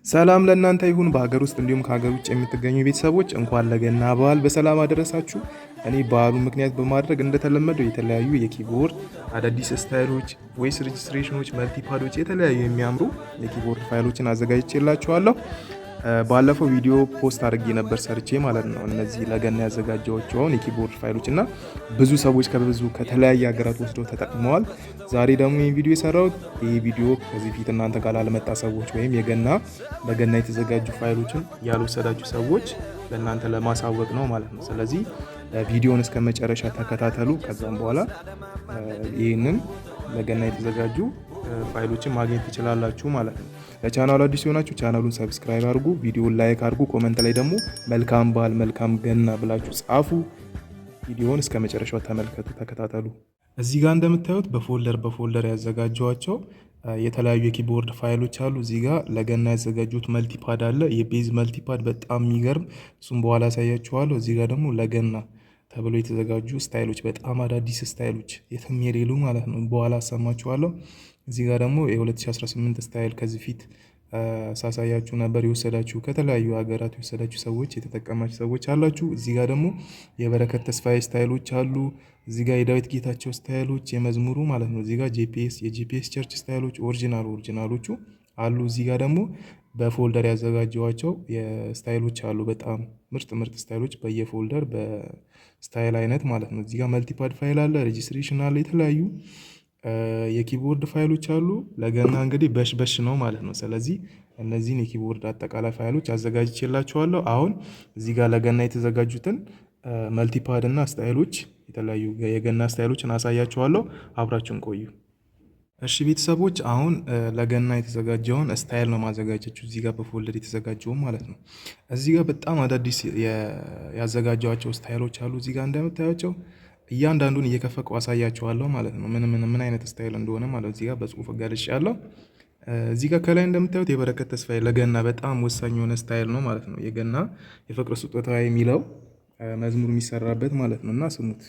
ሰላም ለእናንተ ይሁን። በሀገር ውስጥ እንዲሁም ከሀገር ውጭ የምትገኙ ቤተሰቦች እንኳን ለገና በዓል በሰላም አደረሳችሁ። እኔ በዓሉን ምክንያት በማድረግ እንደተለመደው የተለያዩ የኪቦርድ አዳዲስ ስታይሎች፣ ቮይስ ሬጅስትሬሽኖች፣ መልቲፓዶች፣ የተለያዩ የሚያምሩ የኪቦርድ ፋይሎችን አዘጋጅቼላችኋለሁ። ባለፈው ቪዲዮ ፖስት አድርጌ ነበር ሰርቼ ማለት ነው። እነዚህ ለገና ያዘጋጀኋቸውን የኪቦርድ ፋይሎች እና ብዙ ሰዎች ከተለያየ ሀገራት ወስደው ተጠቅመዋል። ዛሬ ደግሞ ይህ ቪዲዮ የሰራሁት ይህ ቪዲዮ ከዚህ ፊት እናንተ ጋር ላልመጣ ሰዎች ወይም በገና የተዘጋጁ ፋይሎችን ያልወሰዳችሁ ሰዎች ለእናንተ ለማሳወቅ ነው ማለት ነው። ስለዚህ ቪዲዮን እስከ መጨረሻ ተከታተሉ። ከዛም በኋላ ይህንን ለገና የተዘጋጁ ፋይሎችን ማግኘት ትችላላችሁ ማለት ነው። ለቻናሉ አዲስ የሆናችሁ ቻናሉን ሰብስክራይብ አድርጉ፣ ቪዲዮውን ላይክ አድርጉ፣ ኮመንት ላይ ደግሞ መልካም በዓል መልካም ገና ብላችሁ ጻፉ። ቪዲዮውን እስከ መጨረሻው ተመልከቱ፣ ተከታተሉ። እዚህ ጋር እንደምታዩት በፎልደር ያዘጋጀዋቸው የተለያዩ የኪቦርድ ፋይሎች አሉ። እዚህ ጋር ለገና ያዘጋጁት መልቲፓድ አለ፣ የቤዝ መልቲፓድ በጣም የሚገርም፣ እሱም በኋላ ያሳያችኋለሁ። እዚህ ጋር ደግሞ ለገና ተብሎ የተዘጋጁ ስታይሎች፣ በጣም አዳዲስ ስታይሎች የትም የሌሉ ማለት ነው፣ በኋላ አሰማችኋለሁ። እዚህ ጋር ደግሞ የ2018 ስታይል ከዚህ ፊት ሳሳያችሁ ነበር። የወሰዳችሁ ከተለያዩ ሀገራት የወሰዳችሁ ሰዎች የተጠቀማችሁ ሰዎች አላችሁ። እዚህ ጋር ደግሞ የበረከት ተስፋዬ ስታይሎች አሉ። እዚህ ጋር የዳዊት ጌታቸው ስታይሎች የመዝሙሩ ማለት ነው። እዚህ ጋር የጂፒኤስ ቸርች ስታይሎች ኦሪጂናሎቹ አሉ። እዚህ ጋር ደግሞ በፎልደር ያዘጋጀዋቸው የስታይሎች አሉ። በጣም ምርጥ ስታይሎች በየፎልደር በስታይል አይነት ማለት ነው። እዚህ ጋር መልቲፓድ ፋይል አለ፣ ሬጅስትሬሽን አለ፣ የተለያዩ የኪቦርድ ፋይሎች አሉ። ለገና እንግዲህ በሽ ነው ማለት ነው። ስለዚህ እነዚህን የኪቦርድ አጠቃላይ ፋይሎች አዘጋጅቼላችኋለሁ። አሁን እዚህ ጋር ለገና የተዘጋጁትን መልቲፓድ እና ስታይሎች የተለያዩ የገና ስታይሎችን አሳያችኋለሁ። አብራችሁን ቆዩ። እሺ ቤተሰቦች፣ አሁን ለገና የተዘጋጀውን ስታይል ነው ማዘጋጀችሁ። እዚህ ጋር በፎልደር የተዘጋጀው ማለት ነው። እዚህ ጋር በጣም አዳዲስ ያዘጋጀዋቸው ስታይሎች አሉ። እዚህ ጋር እንደምታያቸው እያንዳንዱን እየከፈቁ አሳያችኋለሁ ማለት ነው። ምን አይነት ስታይል እንደሆነ ማለት እዚህ ጋር በጽሁፍ ገልጫለሁ። እዚህ ጋር ከላይ እንደምታዩት የበረከት ተስፋዬ ለገና በጣም ወሳኝ የሆነ ስታይል ነው ማለት ነው። የገና የፍቅር ስጦታ የሚለው መዝሙር የሚሰራበት ማለት ነው እና ስሙት።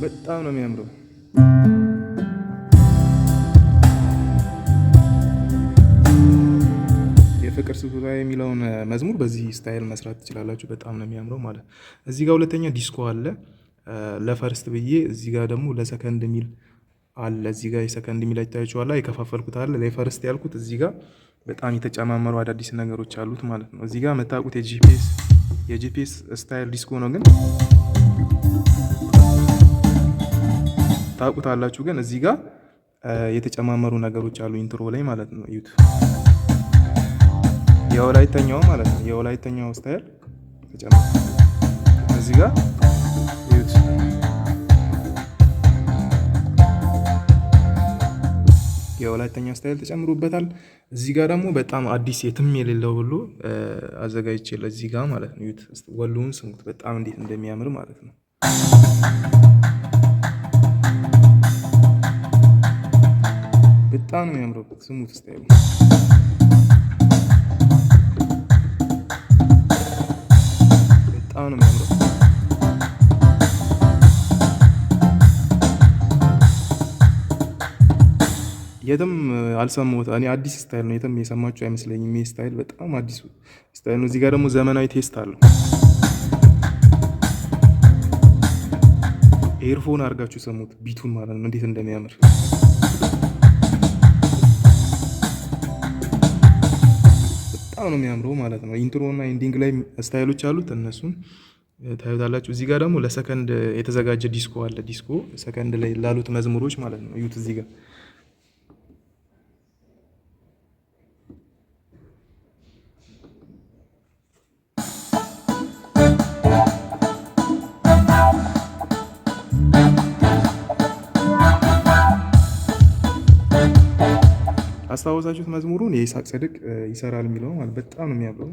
በጣም ነው የሚያምረው። የፍቅር ስጦታ የሚለውን መዝሙር በዚህ ስታይል መስራት ትችላላችሁ። በጣም ነው የሚያምረው ማለት ነው። እዚህ ጋር ሁለተኛ ዲስኮ አለ ለፈርስት ብዬ፣ እዚህ ጋር ደግሞ ለሰከንድ ሚል አለ። እዚህ ጋር የሰከንድ ሚል አይታያችኋል፣ የከፋፈልኩት አለ። ለፈርስት ያልኩት እዚህ ጋር በጣም የተጨማመሩ አዳዲስ ነገሮች አሉት ማለት ነው። እዚህ ጋር የምታውቁት የጂፒኤስ ስታይል ዲስኮ ነው፣ ግን ታውቁታላችሁ። ግን እዚህ ጋር የተጨማመሩ ነገሮች አሉ ኢንትሮ ላይ ማለት ነው። እዩት፣ የወላይተኛው ማለት ነው። የወላይተኛው ስታይል ተጨማመረ እዚህ ጋር እዩት። የወላይተኛ ስታይል ተጨምሮበታል። እዚህ ጋር ደግሞ በጣም አዲስ የትም የሌለው ሁሉ አዘጋጅቼ እዚህ ጋር ማለት ነው። ዩት ወሎውን ስሙት፣ በጣም እንዴት እንደሚያምር ማለት ነው። በጣም ነው የሚያምረው፣ ስሙት ስታይሉ። በጣም ነው የሚያምረው። የትም አልሰማሁት እኔ፣ አዲስ ስታይል ነው። የትም የሰማችሁ አይመስለኝም። ይሄ ስታይል በጣም አዲስ ስታይል ነው። እዚህ ጋር ደግሞ ዘመናዊ ቴስት አለው። ኤርፎን አድርጋችሁ ሰሙት ቢቱን ማለት ነው፣ እንዴት እንደሚያምር። በጣም ነው የሚያምረው ማለት ነው። ኢንትሮ እና ኢንዲንግ ላይ ስታይሎች አሉት፣ እነሱን ታዩታላችሁ። እዚህ ጋር ደግሞ ለሰከንድ የተዘጋጀ ዲስኮ አለ። ዲስኮ ሰከንድ ላይ ላሉት መዝሙሮች ማለት ነው። እዩት እዚህ ጋር አስታወሳችሁት? መዝሙሩን የይስሐቅ ጽድቅ ይሰራል የሚለው ማለት በጣም ነው የሚያምረው።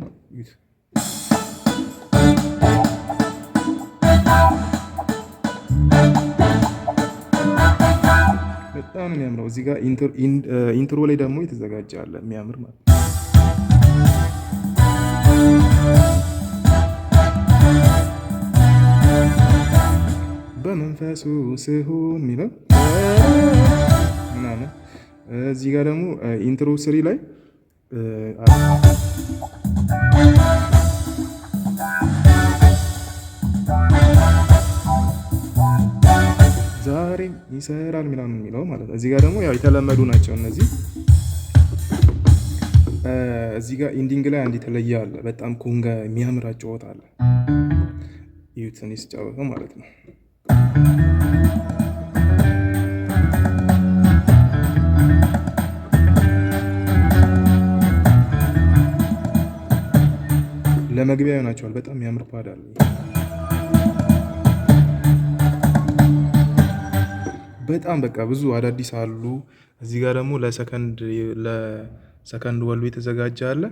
በጣም ነው የሚያምረው። እዚህ ጋር ኢንትሮ ላይ ደግሞ የተዘጋጀ አለ የሚያምር ማለት ነው። በመንፈሱ ስሆን የሚለው ምናምን። እዚህ ጋር ደግሞ ኢንትሮ ስሪ ላይ ዛሬም ይሰራል ምናምን የሚለው ማለት ነው። እዚህ ጋር ደግሞ ያው የተለመዱ ናቸው እነዚህ። እዚህ ጋር ኢንዲንግ ላይ አንድ የተለየ አለ። በጣም ኮንጋ የሚያምር አጫወት አለ። ይዩት እኔ ስጫወተው ማለት ነው። ለመግቢያ ይሆናቸዋል። በጣም የሚያምር ፓድ አለ። በጣም በቃ ብዙ አዳዲስ አሉ። እዚህ ጋር ደግሞ ለሰከንድ ወሎ የተዘጋጀ አለ።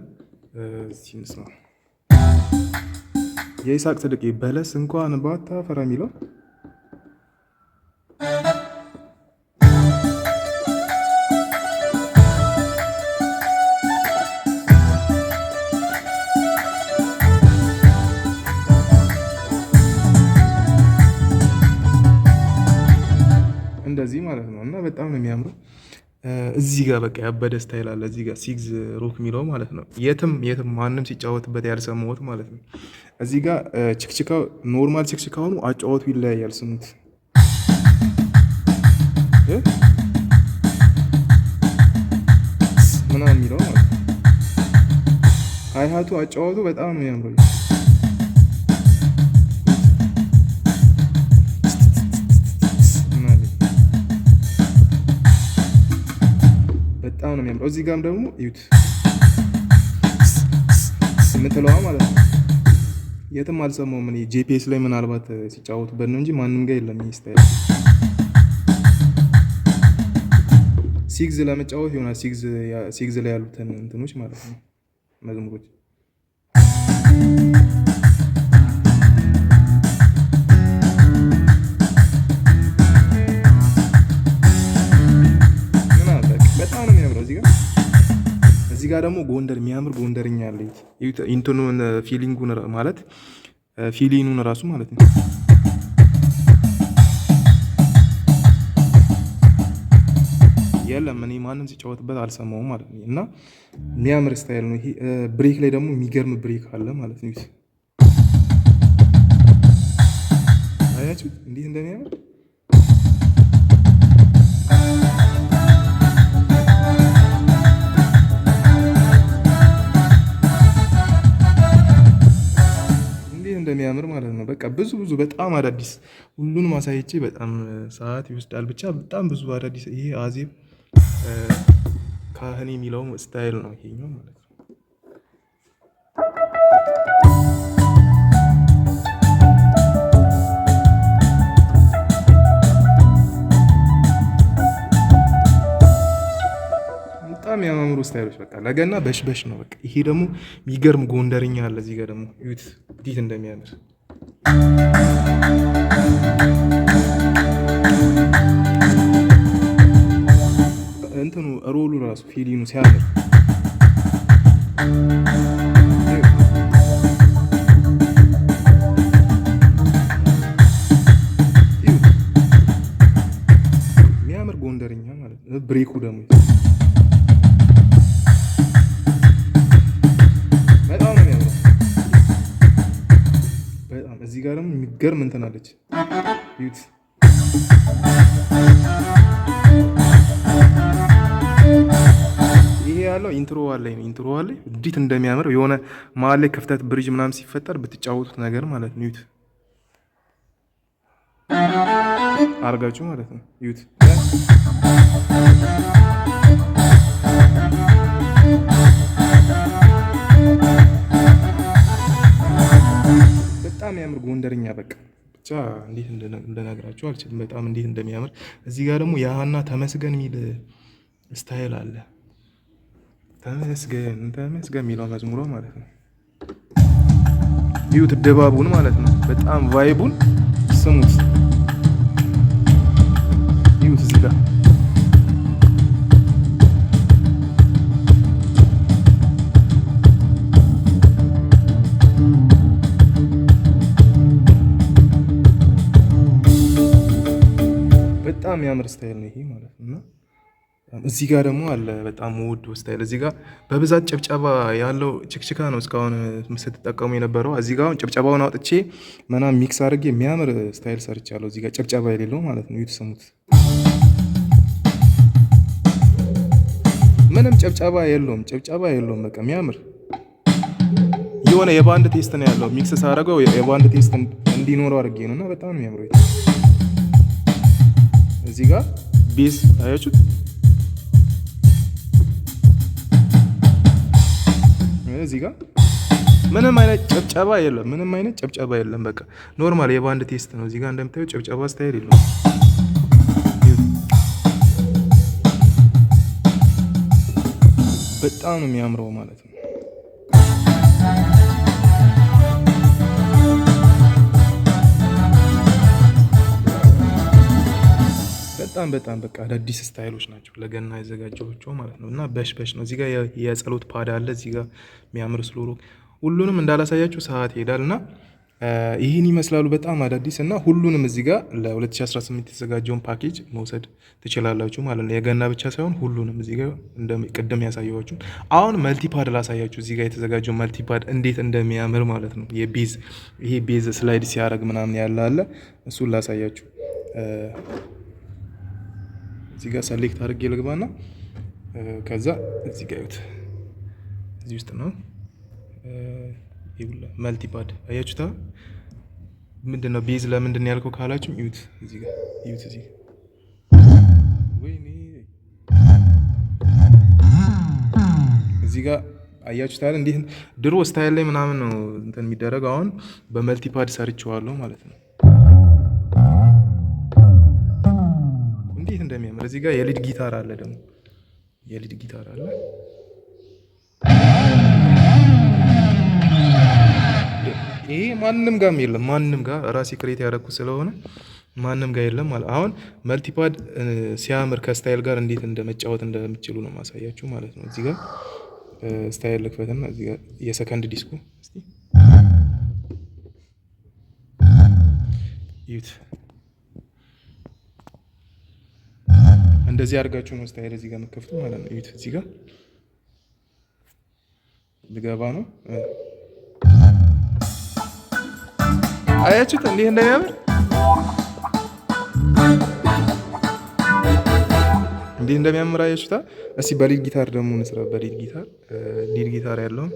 ሲንስማ የይስሐቅ ጽድቄ በለስ እንኳን ባታፈራ የሚለው እንደዚህ ማለት ነው። እና በጣም ነው የሚያምረው። እዚህ ጋር በቃ ያበደ ስታይል አለ። እዚህ ጋር ሲግዝ ሮክ የሚለው ማለት ነው። የትም ማንም ሲጫወትበት ያልሰማሁት ማለት ነው። እዚህ ጋር ችክችካው ኖርማል ችክችካ ሆኑ አጫወቱ ይለያያል። ስሙት ምናምን የሚለው ማለት ነው። ሃይሃቱ አጫወቱ በጣም ነው የሚያምረው። በጣም ነው የሚያምረው። እዚህ ጋርም ደግሞ እዩት የምትለዋ ማለት ነው። የትም አልሰማሁም እኔ ጂፒኤስ ላይ ምናልባት ሲጫወቱበት ነው እንጂ ማንም ጋር የለም። ይሄ ስታይል ሲግዝ ለመጫወት ይሆናል። ሲግዝ ላይ ያሉትን እንትኖች ማለት ነው መዝሙሮች። እዚህ ጋር ደግሞ ጎንደር የሚያምር ጎንደርኛ አለ። እንትኑን ፊሊንጉን ማለት ፊሊኑን ራሱ ማለት ነው። የለም እኔ ማንም ሲጫወትበት አልሰማውም ማለት ነው። እና የሚያምር ስታይል ነው ይሄ። ብሬክ ላይ ደግሞ የሚገርም ብሬክ አለ ማለት ነው። አያችሁት እንዴት እንደሚያምር። እንደሚያምር ማለት ነው። በቃ ብዙ በጣም አዳዲስ ሁሉንም አሳይቼ በጣም ሰዓት ይወስዳል። ብቻ በጣም ብዙ አዳዲስ። ይሄ አዜብ ካህኔ የሚለው ስታይል ነው ይሄኛው ማለት ነው። በጣም የሚያማምሩ ስታይሎች በቃ ለገና በሽበሽ ነው በቃ። ይሄ ደግሞ የሚገርም ጎንደርኛ አለ። እዚህ ጋር ደግሞ ዩት እንዴት እንደሚያምር እንትኑ ሮሉ ራሱ ፊሊኑ ሲያምር የሚያምር ጎንደርኛ ማለት ነው። ብሬኩ ደግሞ እዚህ ጋር ደግሞ የሚገርም እንትን አለች። ዩት ይሄ ያለው ኢንትሮ ላይ ነው። ኢንትሮ ላይ እንዴት እንደሚያምር የሆነ መሀል ላይ ክፍተት ብሪጅ ምናምን ሲፈጠር ብትጫወቱት ነገር ማለት ነው። ዩት አርጋችሁ ማለት ነው። ዩት በጣም የሚያምር ጎንደርኛ በቃ ብቻ እንዴት እንደነግራችሁ አልችልም። በጣም እንዴት እንደሚያምር። እዚህ ጋር ደግሞ ያህና ተመስገን የሚል ስታይል አለ። ተመስገን የሚለው መዝሙሯ ማለት ነው። ይሁት ድባቡን ማለት ነው። በጣም ቫይቡን ስሙት። ይሁት እዚህ ጋር በጣም የሚያምር ስታይል ነው ይሄ ማለት ነው። እና እዚህ ጋር ደግሞ አለ በጣም ውድ ስታይል። እዚህ ጋር በብዛት ጭብጨባ ያለው ችክችካ ነው እስካሁን ስትጠቀሙ የነበረው። እዚህ ጋር ጭብጨባውን አውጥቼ ምናምን ሚክስ አድርጌ የሚያምር ስታይል ሰርቻለሁ። እዚህ ጋር ጭብጨባ የሌለው ማለት ነው። ዩት ስሙት። ምንም ጭብጨባ የለውም፣ ጭብጨባ የለውም። በቃ የሚያምር የሆነ የባንድ ቴስት ነው ያለው። ሚክስ ሳደርገው የባንድ ቴስት እንዲኖረው አድርጌ ነው እና በጣም ነው የሚያምረው። እዚህ ጋር ቤዝ ታያችሁት። እዚህ ጋር ምንም አይነት ጨብጨባ የለም፣ ምንም አይነት ጨብጨባ የለም። በቃ ኖርማል የባንድ ቴስት ነው። እዚህ ጋር እንደምታዩት ጨብጨባ ስታይል የለውም። በጣም ነው የሚያምረው ማለት ነው። በጣም በቃ አዳዲስ ስታይሎች ናቸው ለገና ያዘጋጀኋቸው ማለት ነው። እና በሽ ነው። እዚህ ጋር የጸሎት ፓድ አለ። እዚህ ጋር የሚያምር ስሎሮ ሁሉንም እንዳላሳያችሁ ሰዓት ይሄዳል እና ይህን ይመስላሉ። በጣም አዳዲስ እና ሁሉንም እዚህ ጋር ለ2018 የተዘጋጀውን ፓኬጅ መውሰድ ትችላላችሁ ማለት ነው። የገና ብቻ ሳይሆን ሁሉንም እዚህ ጋር ቅድም ያሳየኋችሁ። አሁን መልቲፓድ ላሳያችሁ። እዚህ ጋር የተዘጋጀው መልቲፓድ እንዴት እንደሚያምር ማለት ነው። ይሄ ቤዝ ስላይድ ሲያደርግ ምናምን ያለ አለ። እሱን ላሳያችሁ። እዚህ ጋር ሰሌክት አድርጌ ልግባና ከዛ እዚህ ጋር ይዩት። እዚህ ውስጥ ነው ይሁላ መልቲፓድ አያችሁታ። ምንድነው ቤዝ ለምንድን ያልከው ካላችሁ ይዩት። እዚህ ጋር ይዩት። እዚህ ወይኔ እዚህ ጋር አያችሁታ። እንዴት ድሮ ስታይል ላይ ምናምን ነው እንትን የሚደረገው። አሁን በመልቲፓድ ሰርቼዋለሁ ማለት ነው። እንዴት እንደሚያምር። እዚህ ጋር የሊድ ጊታር አለ፣ ደግሞ የሊድ ጊታር አለ። ይሄ ማንም ጋር የለም፣ ማንም ጋር ራሴ ክሬት ያደረኩት ስለሆነ ማንም ጋር የለም ማለት። አሁን መልቲፓድ ሲያምር ከስታይል ጋር እንዴት እንደመጫወት እንደምትችሉ ነው ማሳያችሁ ማለት ነው። እዚህ ጋር ስታይል ልክፈትና እዚህ ጋር የሰከንድ ዲስኩ እስቲ ዩት እንደዚህ አድርጋችሁ ነው ስታይል እዚህ ጋር የምትከፍቱ ማለት ነው። ዩት እዚህ ጋር ልገባ ነው። አያችሁት እንዴት እንደሚያምር፣ እንዴት እንደሚያምር አያችሁታ። እስቲ በሊድ ጊታር ደግሞ እንስራ። በሊድ ጊታር ሊድ ጊታር ያለውን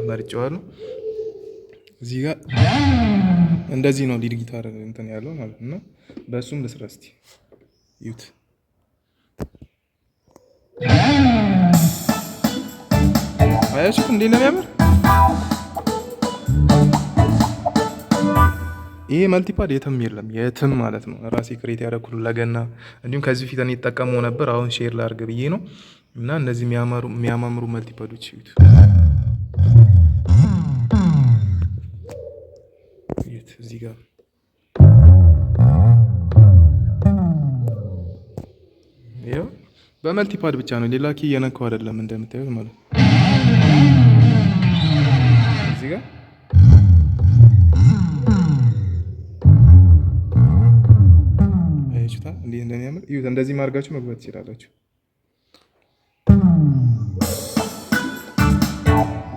መርጬዋለሁ። እዚህ ጋር እንደዚህ ነው ሊድ ጊታር እንትን ያለው ማለት ነው። በእሱም ልስራ እስቲ ዩት አያችሁት እንዴት እንደሚያምር። ይሄ መልቲፓድ የትም የለም፣ የትም ማለት ነው። ራሴ ክሬት ያደረኩት ለገና፣ እንዲሁም ከዚህ ፊት እኔ እጠቀመው ነበር። አሁን ሼር ላድርግ ብዬ ነው። እና እነዚህ የሚያማምሩ መልቲፓዶች እዩት። እዚህ ጋር ይኸው በመልቲፓድ ብቻ ነው፣ ሌላ ኪ እየነካው አይደለም እንደምታዩት ማለት ነው። እዚህ ጋር እንዴት እንደሚያምር እዩት። እንደዚህ ማድረጋችሁ መግባት ትችላላችሁ።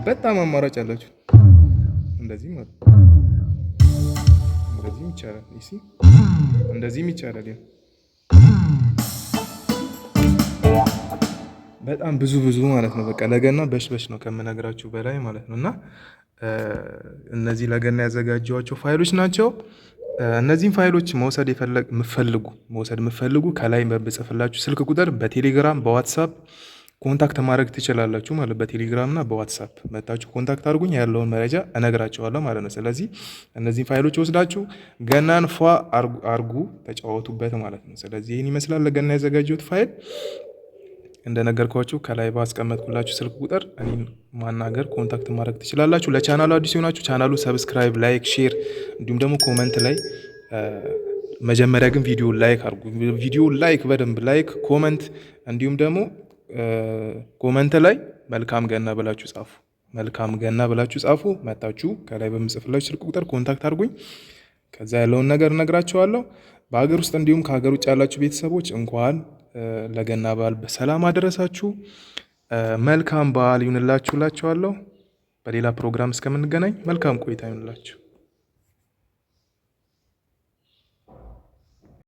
በጣም አማራጭ አላችሁ። እንደዚህ ማለት እንደዚህም ይቻላል። እሺ እንደዚህም ይቻላል። በጣም ብዙ ማለት ነው። በቃ ለገና በሽበሽ ነው ከምነግራችሁ በላይ ማለት ነው። እና እነዚህ ለገና ያዘጋጀኋቸው ፋይሎች ናቸው። እነዚህን ፋይሎች መውሰድ የምትፈልጉ ከላይ በምጽፍላችሁ ስልክ ቁጥር በቴሌግራም በዋትሳፕ ኮንታክት ማድረግ ትችላላችሁ ማለት። በቴሌግራም እና በዋትሳፕ መታችሁ ኮንታክት አድርጉኝ፣ ያለውን መረጃ እነግራችኋለሁ ማለት ነው። ስለዚህ እነዚህን ፋይሎች ወስዳችሁ ገናን ፏ አርጉ፣ ተጫወቱበት ማለት ነው። ስለዚህ ይህን ይመስላል ለገና ያዘጋጀሁት ፋይል። እንደነገርኳችሁ ከላይ ባስቀመጥኩላችሁ ስልክ ቁጥር እኔን ማናገር ኮንታክት ማድረግ ትችላላችሁ። ለቻናሉ አዲስ የሆናችሁ ቻናሉ ሰብስክራይብ፣ ላይክ፣ ሼር እንዲሁም ደግሞ ኮመንት ላይ መጀመሪያ ግን ቪዲዮ ላይክ አድርጉ። ቪዲዮ ላይክ በደንብ ላይክ፣ ኮመንት እንዲሁም ደግሞ ኮመንት ላይ መልካም ገና ብላችሁ ጻፉ። መልካም ገና ብላችሁ ጻፉ። መታችሁ ከላይ በምጽፍላችሁ ስልክ ቁጥር ኮንታክት አድርጉኝ። ከዛ ያለውን ነገር እነግራችኋለሁ። በሀገር ውስጥ እንዲሁም ከሀገር ውጭ ያላችሁ ቤተሰቦች እንኳን ለገና በዓል በሰላም አደረሳችሁ። መልካም በዓል ይሁንላችሁ እላችኋለሁ። በሌላ ፕሮግራም እስከምንገናኝ መልካም ቆይታ ይሁንላችሁ።